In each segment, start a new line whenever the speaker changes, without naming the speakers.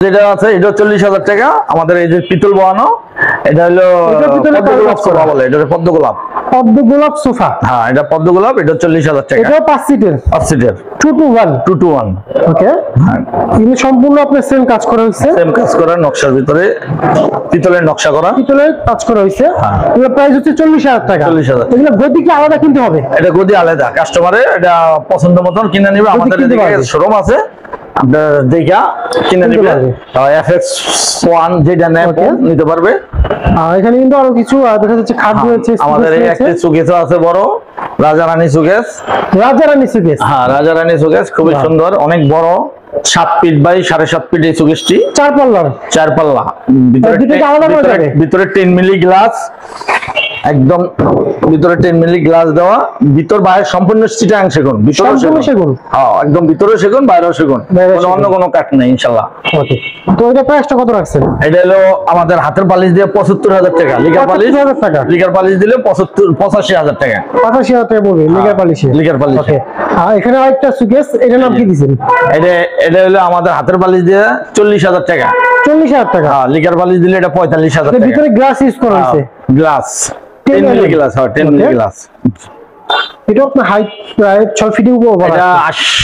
যেটা আছে এটা 40,000 টাকা। আমাদের এই যে পিতল বানানো এটা হলো পদ্মগোলাপ সোফা বলে, এটা পদ্মগোলাপ সোফা। হ্যাঁ, এটা পদ্মগোলাপ, এটা 40,000 টাকা।
এটা 5 সিটের
2 to 1।
ওকে, হ্যাঁ, এটা সম্পূর্ণ আপনার সেম কাজ করা হয়েছে,
সেম কাজ করা, নকশার ভিতরে পিতলের নকশা করা,
পিতলের কাজ করা হয়েছে। এর প্রাইস হচ্ছে 40,000 টাকা।
40,000।
এগুলো গদি কি আলাদা কিনতে হবে?
এটা গদি আলাদা, কাস্টমারে এটা পছন্দ মতন কিনে নিবে। আমাদের এদিকে শোরুম আছে, আপনার দেখা কিনে নিবে। FX1 যেটা নেয় নিতে পারবে।
এখানে কিন্তু আরো কিছু দেখা যাচ্ছে খাট রয়েছে।
আমাদের এই একটা সুকেস আছে বড়, রাজারানী সুকেস। হ্যাঁ, রাজারানী সুকেস খুবই সুন্দর, অনেক বড়, 7 ফিট বাই 7.5 ফিট এই সুকেসটি। 4 পাল্লা। ভিতরে 10 মিলি গ্লাস, একদম ভিতরে 10 মিলি গ্লাস দেওয়া, ভিতর বাইরে সম্পূর্ণ চিটাং সেগুন, ভিতরে সেগুন। হ্যাঁ, একদম ভিতরে সেগুন, বাইরেও সেগুন, অন্য কোনো কাঠ নেই ইনশাআল্লাহ। ওকে,
তো এটা প্রাইসটা কত রাখছেন?
এটা হলো আমাদের হাতের পালিশ দিয়ে 75,000 টাকা। লিগার পালিশ দিলে 85,000 টাকা।
85,000 টাকা পড়বে লিগার পালিশ। ওকে, আর এখানে আরেকটা সুকেস, এটার নাম কি দিবেন?
এটা হলো আমাদের হাতের পালিশ দিয়ে 40,000 টাকা।
40,000 টাকা।
হ্যাঁ, লিগার পালিশ দিলে এটা 45,000 টাকা।
ভিতরে গ্লাস ইউজ করা হয়েছে,
গ্লাস 10 মিলি গ্লাস। হ্যাঁ, 10 মিলি গ্লাস।
এটা আপনার হাইট প্রায় 6 ফিটের উপর,
এটা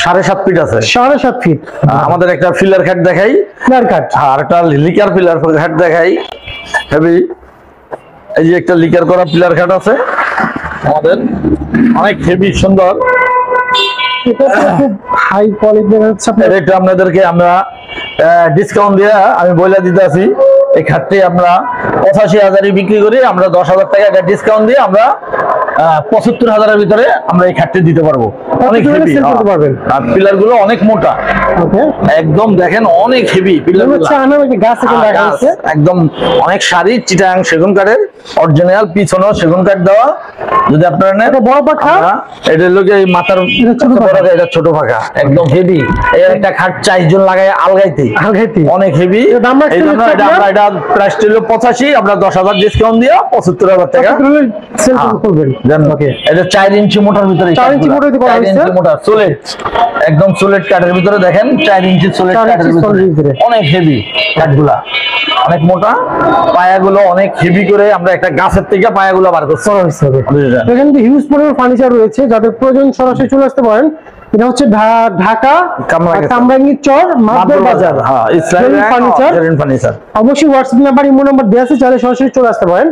7.5 ফিট আছে।
7.5 ফিট।
আমাদের একটা ফিলার খাট দেখাই, আর একটা লিকার পিলার খাট দেখাই, হেভি। এই যে একটা লিকার করা পিলার খাট আছে আমাদের, অনেক হেভি সুন্দর।
এটা খুব হাই কোয়ালিটি হচ্ছে।
এটা আপনাদেরকে আমরা ডিসকাউন্ট দিয়ে আমি বলে দিতে আছি, এই খাটটি আমরা 85,000 বিক্রি করি, আমরা 10,000 টাকা এটা ডিসকাউন্ট দিয়ে আমরা 75,000 ভিতরে আমরা এই খাটটি দিতে পারবো। অনেক হেভি, আর পিলার গুলো অনেক মোটা, একদম দেখেন অনেক হেভি পিলার গুলো, একদম অনেক সারি চিটাং সেগুন কাঠের অরিজিনাল, পিছনেও সেগুন কাঠ দেওয়া। যদি আপনারা নেন
বড় পাখা,
এটা লোক এই মাথার এটা ছোট পাখা, একদম হেভি। এই একটা খাট 4 জন লাগায় আলগাইতে অনেক হেভি। এটা প্রাইস ছিল 85, আমরা 10,000 ডিসকাউন্ট দিয়ে 75,000 টাকা সেল করবেন। এটা 4 ইঞ্চি মোটার ভিতরে, 4 ইঞ্চি মোটা সলিড, একদম সলিড কাঠের ভিতরে। দেখেন 4 ইঞ্চি সলিড কাঠের ভিতরে, অনেক হেভি কাঠগুলা, অনেক মোটা। পায়াগুলো অনেক হেভি করে আমরা একটা গাছের থেকে পায়াগুলো বার করতে হবে।
এখানে হিউজ পরিমাণ ফার্নিচার রয়েছে, যাদের প্রয়োজন সরাসরি চলে আসতে পারেন। এটা হচ্ছে ঢাকা কামরাঙ্গীর চর মাদবর বাজার, ইসলামিক ফার্নিচার। অবশ্যই হোয়াটসঅ্যাপ নাম্বার, ইমো নাম্বার দেওয়া আছে, যারা সরাসরি চলে আসতে পারেন।